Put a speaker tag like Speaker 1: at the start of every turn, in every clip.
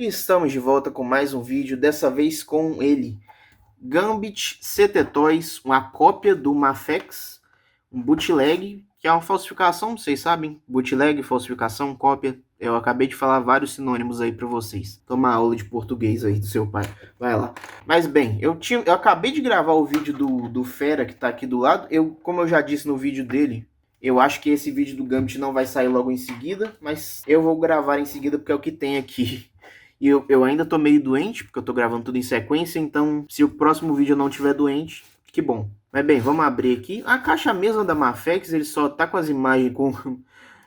Speaker 1: Estamos de volta com mais um vídeo, dessa vez com ele, Gambit CT Toys, uma cópia do Mafex, um bootleg, que é uma falsificação, vocês sabem, bootleg, falsificação, cópia. Eu acabei de falar vários sinônimos aí para vocês. Toma aula de português aí do seu pai, vai lá. Mas bem, eu acabei de gravar o vídeo do Fera, que tá aqui do lado. Como eu já disse no vídeo dele, eu acho que esse vídeo do Gambit não vai sair logo em seguida, mas eu vou gravar em seguida porque é o que tem aqui. E eu ainda tô meio doente, porque eu tô gravando tudo em sequência, então se o próximo vídeo eu não tiver doente, que bom. Mas bem, vamos abrir aqui. A caixa mesma da Mafex, ele só tá com as imagens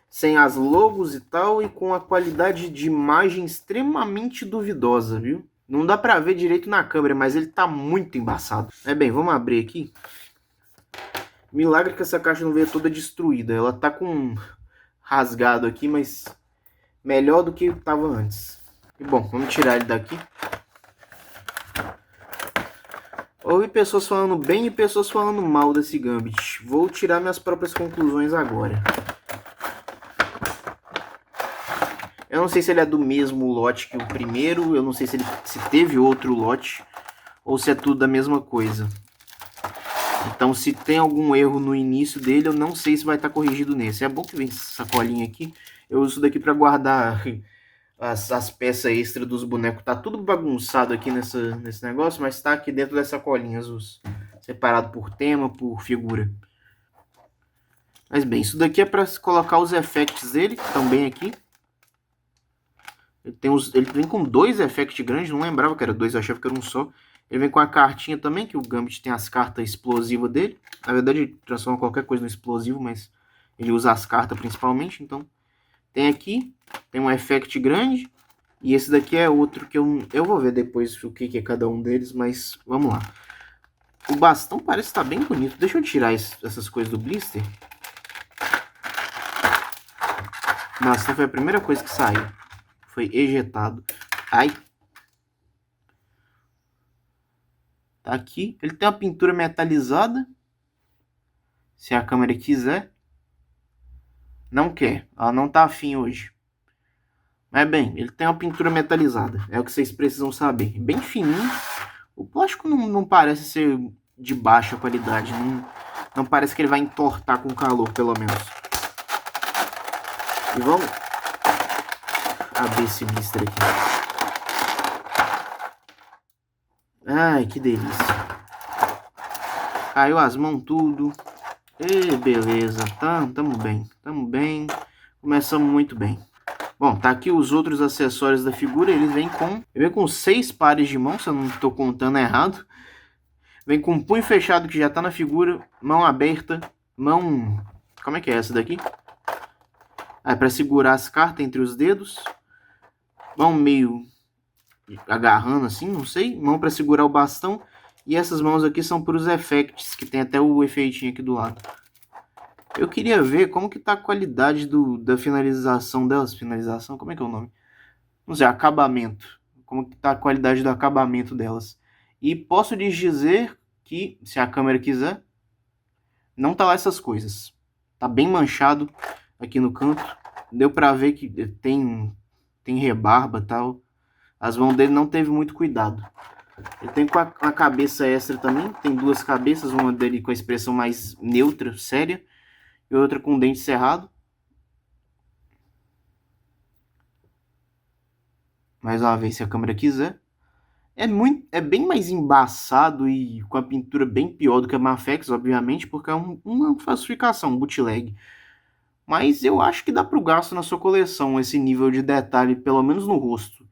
Speaker 1: sem as logos e tal, e com a qualidade de imagem extremamente duvidosa, viu? Não dá pra ver direito na câmera, mas ele tá muito embaçado. Mas bem, vamos abrir aqui. Milagre que essa caixa não veio toda destruída. Ela tá com rasgado aqui, mas melhor do que tava antes. E bom, vamos tirar ele daqui. Houve pessoas falando bem e pessoas falando mal desse Gambit. Vou tirar minhas próprias conclusões agora. Eu não sei se ele é do mesmo lote que o primeiro. Eu não sei se teve outro lote. Ou se é tudo da mesma coisa. Então se tem algum erro no início dele, eu não sei se vai estar corrigido nesse. É bom que vem essa sacolinha aqui. Eu uso isso daqui para guardar as peças extras dos bonecos. Tá tudo bagunçado aqui nesse negócio, mas tá aqui dentro dessa colinha azul, separado por tema, por figura. Mas bem, isso daqui é para colocar os effects dele, que estão bem aqui. Ele vem com dois effects grandes, não lembrava que era dois, eu achava que era um só. Ele vem com a cartinha também, que o Gambit tem as cartas explosivas dele. Na verdade ele transforma qualquer coisa no explosivo, mas ele usa as cartas principalmente, então... Tem aqui, tem um effect grande. E esse daqui é outro que eu vou ver depois o que é cada um deles, mas vamos lá. O bastão parece estar bem bonito. Deixa eu tirar essas coisas do blister. Nossa, foi a primeira coisa que saiu. Foi ejetado. Ai. Tá aqui. Ele tem uma pintura metalizada. Se a câmera quiser. Não quer. Ela não tá afim hoje. Mas bem, ele tem uma pintura metalizada. É o que vocês precisam saber. Bem fininho. O plástico não parece ser de baixa qualidade. Não parece que ele vai entortar com calor, pelo menos. E vamos abrir esse blister aqui. Ai, que delícia. Caiu as mãos tudo. E beleza. Tamo bem. Tamo bem. Começamos muito bem. Bom, tá aqui os outros acessórios da figura. Ele vem com 6 pares de mãos, se eu não estou contando errado. Vem com punho fechado, que já tá na figura. Mão aberta. Mão... Como é que é essa daqui? É para segurar as cartas entre os dedos. Mão meio agarrando assim, não sei. Mão para segurar o bastão. E essas mãos aqui são para os effects, que tem até o efeitinho aqui do lado. Eu queria ver como que tá a qualidade da finalização delas. Finalização, como é que é o nome? Não sei, acabamento. Como que tá a qualidade do acabamento delas. E posso lhes dizer que, se a câmera quiser, não tá lá essas coisas. Tá bem manchado aqui no canto. Deu pra ver que tem rebarba e tal. As mãos dele não teve muito cuidado. Ele tem com a cabeça extra também. Tem duas cabeças. Uma dele com a expressão mais neutra, séria. E outra com o dente cerrado. Mais uma vez, se a câmera quiser. É bem mais embaçado e com a pintura bem pior do que a Mafex, obviamente, porque é uma falsificação, um bootleg. Mas eu acho que dá pro gasto na sua coleção esse nível de detalhe, pelo menos no rosto.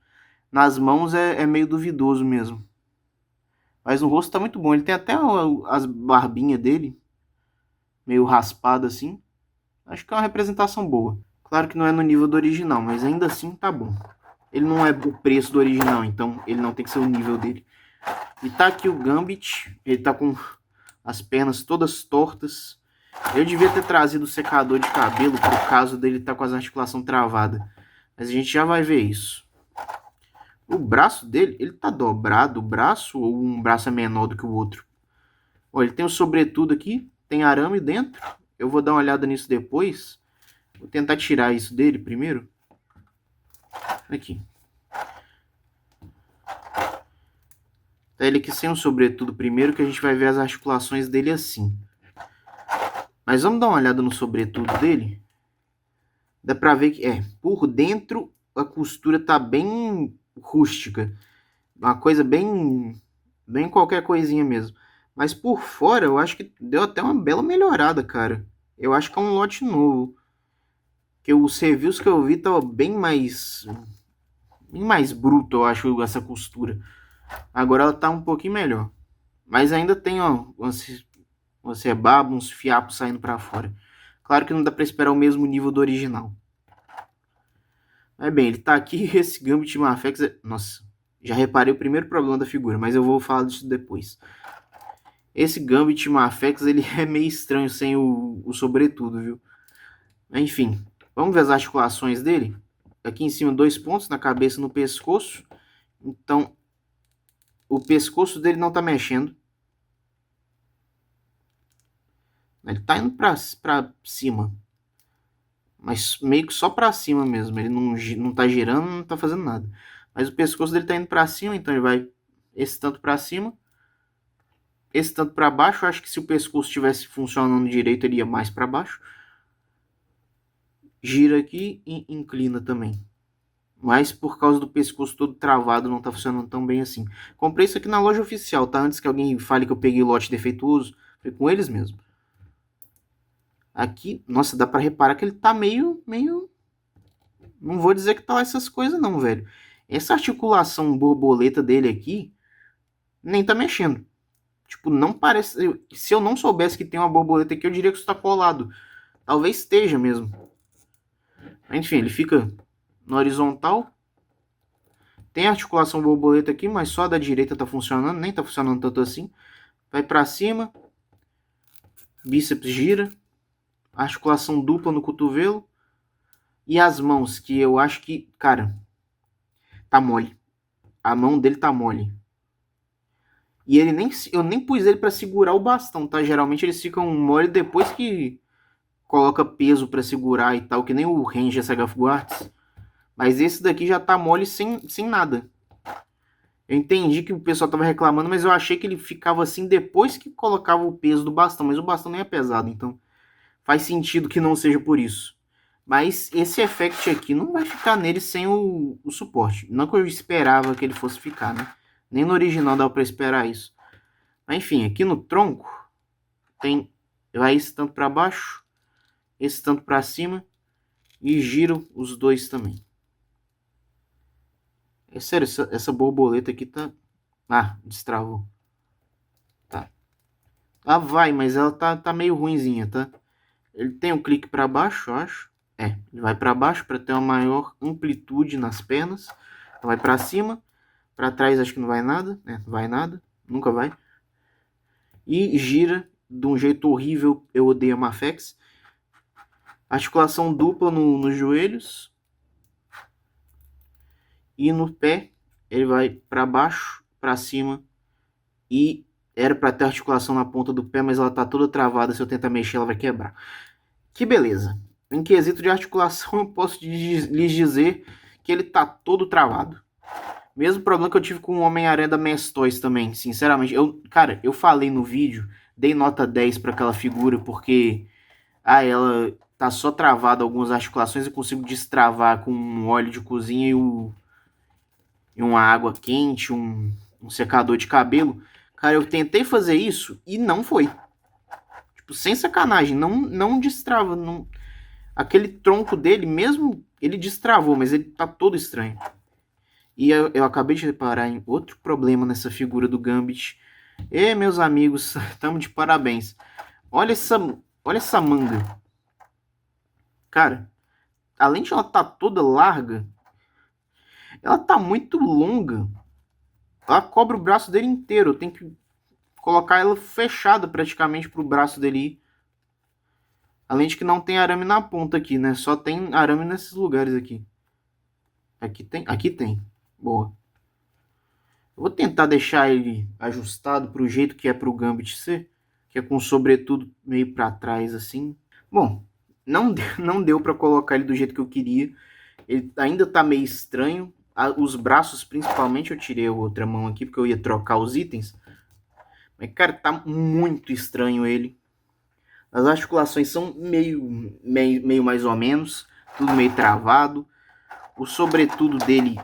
Speaker 1: Nas mãos é meio duvidoso mesmo. Mas no rosto tá muito bom. Ele tem até as barbinhas dele, meio raspada assim. Acho que é uma representação boa. Claro que não é no nível do original, mas ainda assim tá bom. Ele não é o preço do original, então ele não tem que ser o nível dele. E tá aqui o Gambit. Ele tá com as pernas todas tortas. Eu devia ter trazido o secador de cabelo por caso dele estar com as articulações travadas. Mas a gente já vai ver isso. O braço dele, ele tá dobrado o braço ou um braço é menor do que o outro? Ó, ele tem o sobretudo aqui, tem arame dentro. Eu vou dar uma olhada nisso depois. Vou tentar tirar isso dele primeiro. Aqui. botar ele aqui sem o sobretudo primeiro, que a gente vai ver as articulações dele assim. Mas vamos dar uma olhada no sobretudo dele. Dá pra ver que, por dentro a costura tá bem rústica. Uma coisa bem qualquer coisinha mesmo. Mas por fora eu acho que deu até uma bela melhorada, cara. Eu acho que é um lote novo. Que os reviews que eu vi tava bem mais bruto, eu acho, essa costura. Agora ela tá um pouquinho melhor. Mas ainda tem, ó, umas rebabas, uns fiapos saindo pra fora. Claro que não dá pra esperar o mesmo nível do original. Mas bem, ele tá aqui, esse Gambit Mafex... Nossa, já reparei o primeiro problema da figura, mas eu vou falar disso depois. Esse Gambit Mafex, ele é meio estranho sem o sobretudo, viu? Enfim, vamos ver as articulações dele. Aqui em cima, 2 pontos, na cabeça e no pescoço. Então, o pescoço dele não tá mexendo. Ele tá indo pra cima. Mas meio que só pra cima mesmo. Ele não tá girando, não tá fazendo nada. Mas o pescoço dele tá indo pra cima, então ele vai esse tanto pra cima. Esse tanto pra baixo. Eu acho que se o pescoço estivesse funcionando direito, ele ia mais pra baixo. Gira aqui e inclina também. Mas por causa do pescoço todo travado, não tá funcionando tão bem assim. Comprei isso aqui na loja oficial, tá? Antes que alguém fale que eu peguei lote defeituoso. Foi com eles mesmo. Aqui, nossa, dá pra reparar que ele tá meio... Não vou dizer que tá essas coisas não, velho. Essa articulação borboleta dele aqui, nem tá mexendo. Tipo, não parece... Se eu não soubesse que tem uma borboleta aqui, eu diria que isso tá colado. Talvez esteja mesmo. Enfim, ele fica no horizontal. Tem articulação borboleta aqui, mas só a da direita tá funcionando. Nem tá funcionando tanto assim. Vai pra cima. Bíceps gira. Articulação dupla no cotovelo. E as mãos, que eu acho que, cara, tá mole. A mão dele tá mole. E eu nem pus ele pra segurar o bastão, tá? Geralmente eles ficam mole depois que coloca peso pra segurar e tal, que nem o Ranger Sagaf Guards. Mas esse daqui já tá mole sem nada. Eu entendi que o pessoal tava reclamando, mas eu achei que ele ficava assim depois que colocava o peso do bastão. Mas o bastão nem é pesado, então faz sentido que não seja por isso. Mas esse effect aqui não vai ficar nele sem o suporte. Não que eu esperava que ele fosse ficar, né? Nem no original dava pra esperar isso. Mas enfim, aqui no tronco vai esse tanto para baixo, esse tanto para cima e giro os dois também. É sério, essa borboleta aqui tá... Ah, destravou. Tá. Ah, vai, mas ela tá meio ruinzinha, tá? Ele tem um clique para baixo, eu acho. Ele vai para baixo para ter uma maior amplitude nas pernas. Então vai para cima. Para trás acho que não vai nada. Não vai nada. Nunca vai. E gira de um jeito horrível. Eu odeio a Mafex. Articulação dupla nos joelhos. E no pé ele vai para baixo, para cima. E era para ter articulação na ponta do pé, mas ela tá toda travada. Se eu tentar mexer, ela vai quebrar. Que beleza. Em quesito de articulação, eu posso lhes dizer que ele tá todo travado. Mesmo problema que eu tive com o Homem-Aranha da Mestoys também, sinceramente. Cara, eu falei no vídeo, dei nota 10 para aquela figura, porque ela tá só travada algumas articulações. Eu consigo destravar com um óleo de cozinha e uma água quente, um secador de cabelo. Cara, eu tentei fazer isso e não foi. Tipo, sem sacanagem, não destrava. Não... Aquele tronco dele, mesmo ele destravou, mas ele tá todo estranho. E eu acabei de reparar em outro problema nessa figura do Gambit. E meus amigos, estamos de parabéns. Olha essa manga. Cara, além de ela estar toda larga, ela tá muito longa. Ela cobre o braço dele inteiro. Eu tenho que colocar ela fechada praticamente pro braço dele ir. Além de que não tem arame na ponta aqui, né? Só tem arame nesses lugares aqui. Aqui tem. Boa. Eu vou tentar deixar ele ajustado pro jeito que é pro Gambit ser. Que é com sobretudo meio para trás assim. Bom, não deu para colocar ele do jeito que eu queria. Ele ainda tá meio estranho. Os braços, principalmente, eu tirei a outra mão aqui, porque eu ia trocar os itens. Mas, cara, tá muito estranho ele. As articulações são meio mais ou menos. Tudo meio travado. O sobretudo dele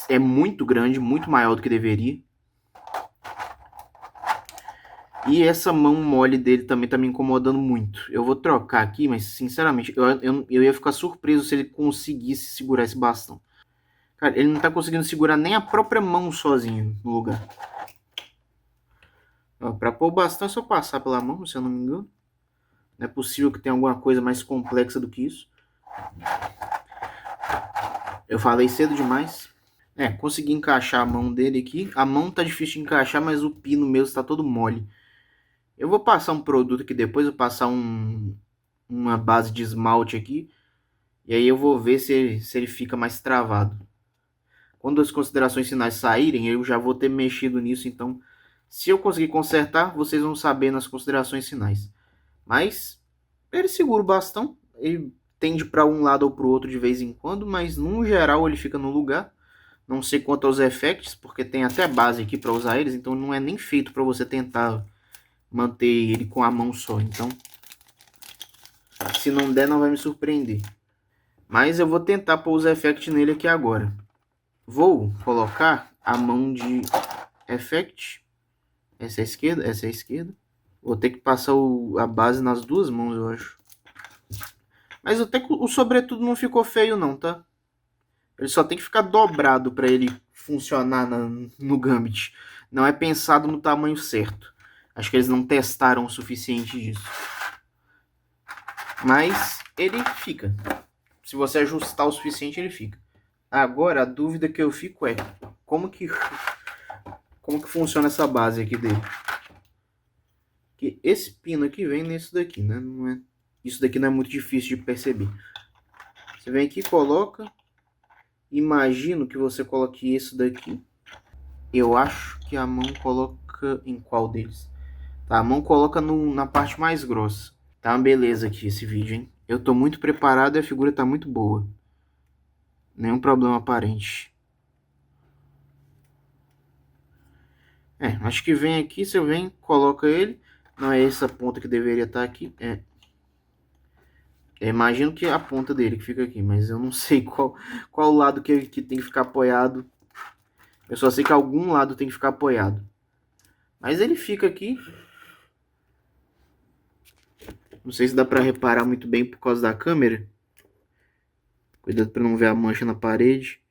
Speaker 1: é muito grande, muito maior do que deveria. E essa mão mole dele também tá me incomodando muito. Eu vou trocar aqui, mas sinceramente, eu ia ficar surpreso se ele conseguisse segurar esse bastão. Cara, ele não tá conseguindo segurar nem a própria mão sozinho no lugar. Ó, pra pôr o bastão é só passar pela mão, se eu não me engano. Não é possível que tenha alguma coisa mais complexa do que isso. Eu falei cedo demais. Consegui encaixar a mão dele aqui. A mão tá difícil de encaixar, mas o pino mesmo tá todo mole. Eu vou passar um produto aqui depois, eu vou passar uma base de esmalte aqui. E aí eu vou ver se ele fica mais travado. Quando as considerações finais saírem, eu já vou ter mexido nisso. Então, se eu conseguir consertar, vocês vão saber nas considerações finais. Mas ele segura o bastão. Ele tende para um lado ou para o outro de vez em quando. Mas no geral ele fica no lugar. Não sei quanto aos effects, porque tem até base aqui para usar eles. Então não é nem feito para você tentar manter ele com a mão só. Então, se não der, não vai me surpreender. Mas eu vou tentar pôr os effects nele aqui agora. Vou colocar a mão de effect. Essa é a esquerda, essa é a esquerda. Vou ter que passar a base nas duas mãos, eu acho. Mas até que o sobretudo não ficou feio não, tá? Ele só tem que ficar dobrado para ele funcionar no Gambit. Não é pensado no tamanho certo. Acho que eles não testaram o suficiente disso. Mas ele fica. Se você ajustar o suficiente, ele fica. Agora, a dúvida que eu fico é... Como que funciona essa base aqui dele? Que esse pino aqui vem nesse daqui, né? Não é, isso daqui não é muito difícil de perceber. Você vem aqui e coloca. Imagino que você coloque isso daqui. Eu acho que a mão coloca em qual deles? Tá, a mão coloca na parte mais grossa. Tá uma beleza aqui esse vídeo, hein? Eu tô muito preparado e a figura tá muito boa. Nenhum problema aparente. Acho que vem aqui, você vem, coloca ele. Não é essa ponta que deveria estar aqui. Imagino que é a ponta dele que fica aqui, mas eu não sei qual lado que tem que ficar apoiado. Eu só sei que algum lado tem que ficar apoiado. Mas ele fica aqui. Não sei se dá pra reparar muito bem por causa da câmera. Cuidado pra não ver a mancha na parede.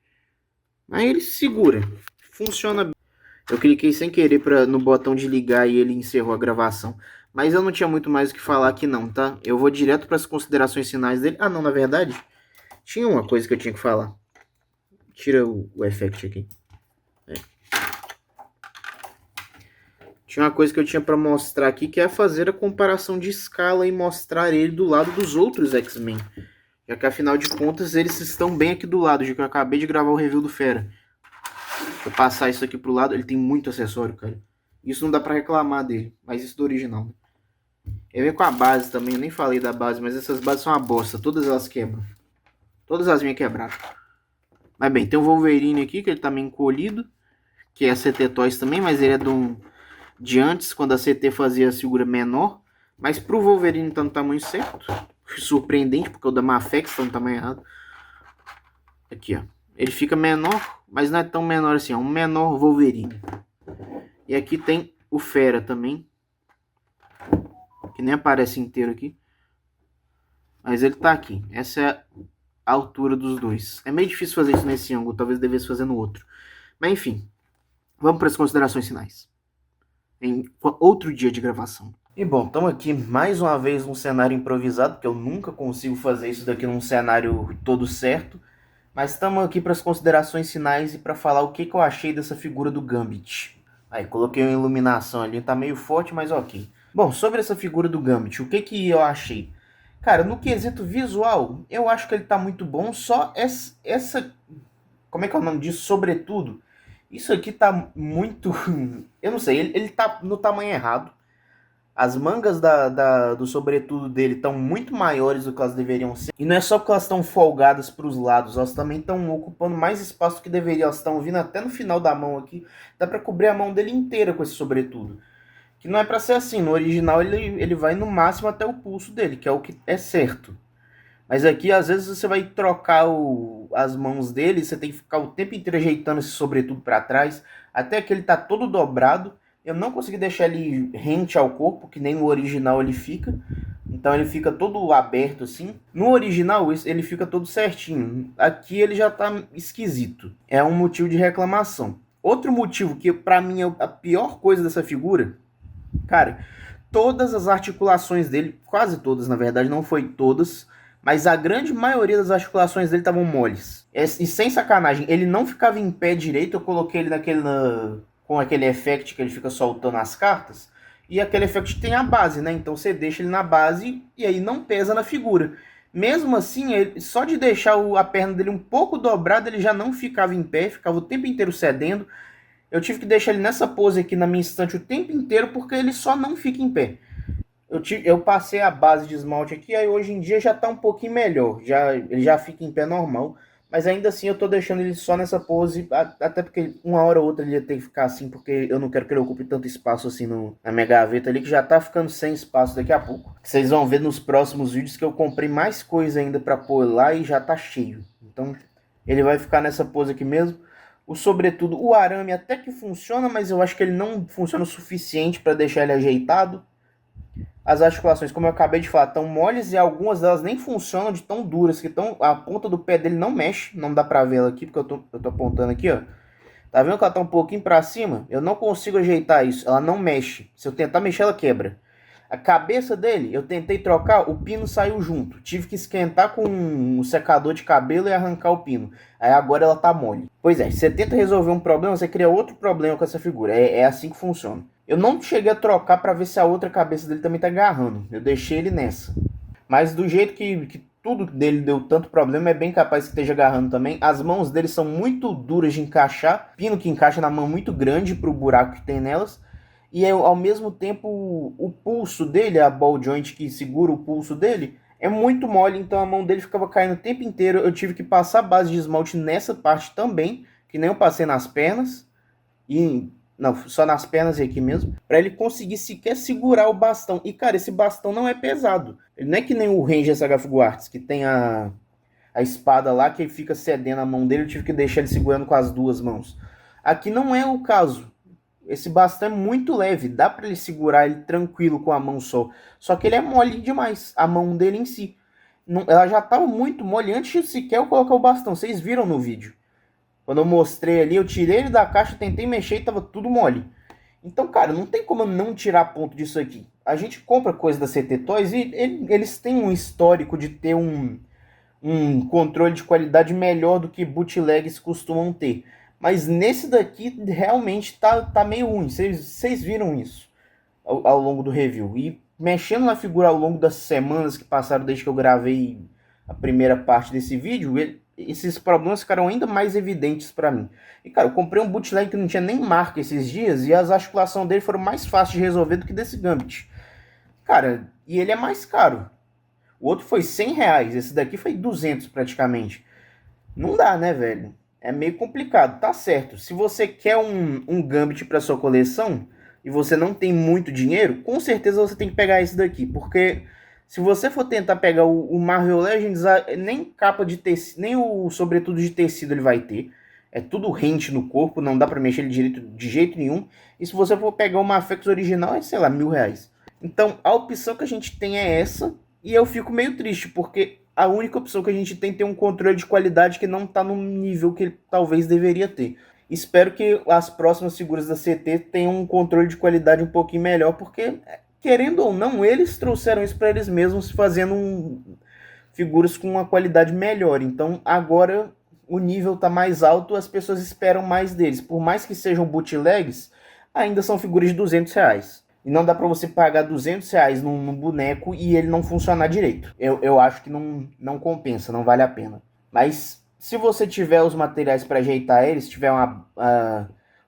Speaker 1: Mas ele segura. Funciona bem. Eu cliquei sem querer no botão de ligar e ele encerrou a gravação. Mas eu não tinha muito mais o que falar aqui não, tá? Eu vou direto para as considerações finais dele. Ah, não, na verdade, tinha uma coisa que eu tinha que falar. Tira o effect aqui. Tinha uma coisa que eu tinha para mostrar aqui, que é fazer a comparação de escala e mostrar ele do lado dos outros X-Men. Já que, afinal de contas, eles estão bem aqui do lado, já que eu acabei de gravar o review do Fera. Deixa eu passar isso aqui pro lado. Ele tem muito acessório, cara. Isso não dá pra reclamar dele, mas isso do original. Ele vem com a base também, eu nem falei da base, mas essas bases são uma bosta. Todas elas quebram. Todas as minhas quebraram. Mas bem, tem o Wolverine aqui, que ele tá meio encolhido. Que é a CT Toys também, mas ele é de antes, quando a CT fazia a figura menor. Mas pro Wolverine tá no tamanho certo. Surpreendente, porque o da Mafex tá no tamanho errado. Aqui, ó. Ele fica menor, mas não é tão menor assim. É um menor Wolverine. E aqui tem o Fera também. Que nem aparece inteiro aqui. Mas ele tá aqui. Essa é a altura dos dois. É meio difícil fazer isso nesse ângulo. Talvez devesse fazer no outro. Mas enfim. Vamos para as considerações finais. Em outro dia de gravação. E bom, estamos aqui mais uma vez num cenário improvisado. Porque eu nunca consigo fazer isso daqui num cenário todo certo. Mas estamos aqui para as considerações finais e para falar o que eu achei dessa figura do Gambit. Aí, coloquei uma iluminação ali, tá meio forte, mas ok. Bom, sobre essa figura do Gambit, o que eu achei? Cara, no quesito visual, eu acho que ele tá muito bom, só essa... Como é que é o nome disso? Sobretudo, isso aqui tá muito... Eu não sei, ele tá no tamanho errado. As mangas do sobretudo dele estão muito maiores do que elas deveriam ser. E não é só porque elas estão folgadas para os lados, elas também estão ocupando mais espaço do que deveriam. Elas estão vindo até no final da mão aqui. Dá para cobrir a mão dele inteira com esse sobretudo. Que não é para ser assim. No original ele vai no máximo até o pulso dele, que é o que é certo. Mas aqui, às vezes, você vai trocar as mãos dele, você tem que ficar o tempo inteiro ajeitando esse sobretudo para trás, até que ele tá todo dobrado. Eu não consegui deixar ele rente ao corpo, que nem no original ele fica. Então ele fica todo aberto assim. No original ele fica todo certinho. Aqui ele já tá esquisito. É um motivo de reclamação. Outro motivo que para mim é a pior coisa dessa figura, cara, todas as articulações dele, quase todas na verdade, não foi todas, mas a grande maioria das articulações dele estavam moles. E sem sacanagem, ele não ficava em pé direito. Eu coloquei ele com aquele effect que ele fica soltando as cartas. E aquele effect tem a base, né? Então você deixa ele na base e aí não pesa na figura. Mesmo assim, só de deixar a perna dele um pouco dobrada, ele já não ficava em pé, ficava o tempo inteiro cedendo. Eu tive que deixar ele nessa pose aqui na minha estante o tempo inteiro, porque ele só não fica em pé. Eu passei a base de esmalte aqui, aí hoje em dia já tá um pouquinho melhor. Ele já fica em pé normal. Mas ainda assim eu tô deixando ele só nessa pose, até porque uma hora ou outra ele ia ter que ficar assim, porque eu não quero que ele ocupe tanto espaço assim na minha gaveta ali, que já tá ficando sem espaço daqui a pouco. Vocês vão ver nos próximos vídeos que eu comprei mais coisa ainda pra pôr lá e já tá cheio. Então ele vai ficar nessa pose aqui mesmo. O sobretudo, o arame até que funciona, mas eu acho que ele não funciona o suficiente para deixar ele ajeitado. As articulações, como eu acabei de falar, estão moles e algumas delas nem funcionam de tão duras que a ponta do pé dele não mexe. Não dá pra ver ela aqui, porque eu tô apontando aqui, ó. Tá vendo que ela tá um pouquinho pra cima? Eu não consigo ajeitar isso, ela não mexe. Se eu tentar mexer, ela quebra. A cabeça dele, eu tentei trocar, o pino saiu junto. Tive que esquentar com um secador de cabelo e arrancar o pino. Aí agora ela tá mole. Pois é, você tenta resolver um problema, você cria outro problema com essa figura. É assim que funciona. Eu não cheguei a trocar para ver se a outra cabeça dele também tá agarrando. Eu deixei ele nessa. Mas do jeito que tudo dele deu tanto problema, é bem capaz que esteja agarrando também. As mãos dele são muito duras de encaixar. Pino que encaixa na mão muito grande pro buraco que tem nelas. E ao mesmo tempo o pulso dele, a ball joint que segura o pulso dele, é muito mole. Então a mão dele ficava caindo o tempo inteiro. Eu tive que passar base de esmalte nessa parte também, que nem eu passei nas pernas. Não, só nas pernas e aqui mesmo, para ele conseguir sequer segurar o bastão. E, cara, esse bastão não é pesado. Ele não é que nem o Ranger Saga Figuarts, que tem a espada lá, que ele fica cedendo a mão dele, eu tive que deixar ele segurando com as duas mãos. Aqui não é o caso. Esse bastão é muito leve, dá para ele segurar ele tranquilo com a mão só. Só que ele é mole demais, a mão dele em si. Ela já estava muito mole antes de sequer eu colocar o bastão, vocês viram no vídeo. Quando eu mostrei ali, eu tirei ele da caixa, tentei mexer e tava tudo mole. Então, cara, não tem como eu não tirar ponto disso aqui. A gente compra coisa da CT Toys e eles têm um histórico de ter um controle de qualidade melhor do que bootlegs costumam ter. Mas nesse daqui, realmente tá meio ruim. Vocês viram isso ao longo do review. E mexendo na figura ao longo das semanas que passaram desde que eu gravei a primeira parte desse vídeo, esses problemas ficaram ainda mais evidentes para mim. E, cara, eu comprei um bootleg que não tinha nem marca esses dias e as articulações dele foram mais fáceis de resolver do que desse Gambit. Cara, e ele é mais caro. O outro foi R$100, esse daqui foi 200 praticamente. Não dá, né, velho? É meio complicado, tá certo. Se você quer um Gambit para sua coleção e você não tem muito dinheiro, com certeza você tem que pegar esse daqui, porque se você for tentar pegar o Marvel Legends, nem capa de tecido, nem o sobretudo de tecido ele vai ter. É tudo rente no corpo, não dá pra mexer ele direito de jeito nenhum. E se você for pegar uma Mafex original, é, sei lá, R$1.000. Então, a opção que a gente tem é essa. E eu fico meio triste, porque a única opção que a gente tem um controle de qualidade que não tá no nível que ele talvez deveria ter. Espero que as próximas figuras da CT tenham um controle de qualidade um pouquinho melhor, porque, querendo ou não, eles trouxeram isso para eles mesmos, fazendo figuras com uma qualidade melhor. Então, agora o nível tá mais alto, as pessoas esperam mais deles. Por mais que sejam bootlegs, ainda são figuras de R$200. E não dá pra você pagar R$200 num boneco e ele não funcionar direito. Eu acho que não compensa, não vale a pena. Mas se você tiver os materiais para ajeitar ele, se tiver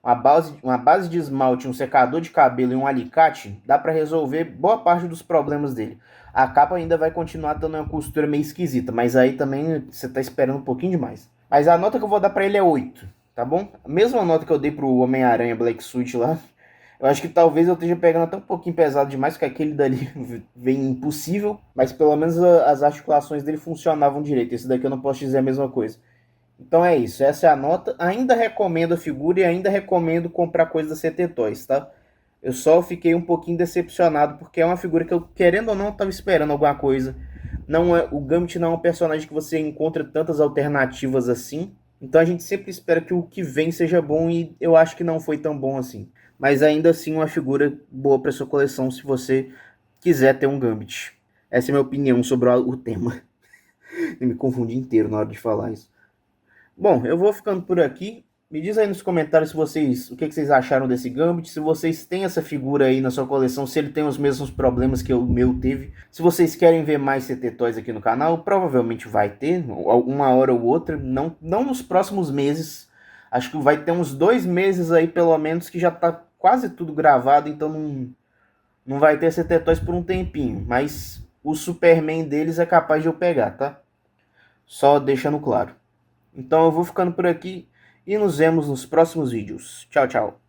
Speaker 1: uma base de esmalte, um secador de cabelo e um alicate, dá para resolver boa parte dos problemas dele. A capa ainda vai continuar dando uma costura meio esquisita, mas aí também você tá esperando um pouquinho demais. Mas a nota que eu vou dar para ele é 8, tá bom? A mesma nota que eu dei pro Homem-Aranha Black Suit lá. Eu acho que talvez eu esteja pegando até um pouquinho pesado demais, porque aquele dali vem impossível, mas pelo menos as articulações dele funcionavam direito. Esse daqui eu não posso dizer a mesma coisa. Então é isso, essa é a nota. Ainda recomendo a figura e ainda recomendo comprar coisa da CT Toys, tá? Eu só fiquei um pouquinho decepcionado, porque é uma figura que eu, querendo ou não, estava esperando alguma coisa. Não é, o Gambit não é um personagem que você encontra tantas alternativas assim. Então a gente sempre espera que o que vem seja bom e eu acho que não foi tão bom assim. Mas ainda assim uma figura boa para sua coleção se você quiser ter um Gambit. Essa é a minha opinião sobre o tema. Eu me confundi inteiro na hora de falar isso. Bom, eu vou ficando por aqui. Me diz aí nos comentários se vocês, o que vocês acharam desse Gambit, se vocês têm essa figura aí na sua coleção, se ele tem os mesmos problemas que o meu teve. Se vocês querem ver mais CT Toys aqui no canal, provavelmente vai ter, uma hora ou outra, não nos próximos meses. Acho que vai ter uns 2 meses aí, pelo menos, que já tá quase tudo gravado, então não vai ter CT Toys por um tempinho. Mas o Superman deles é capaz de eu pegar, tá? Só deixando claro. Então eu vou ficando por aqui e nos vemos nos próximos vídeos. Tchau, tchau.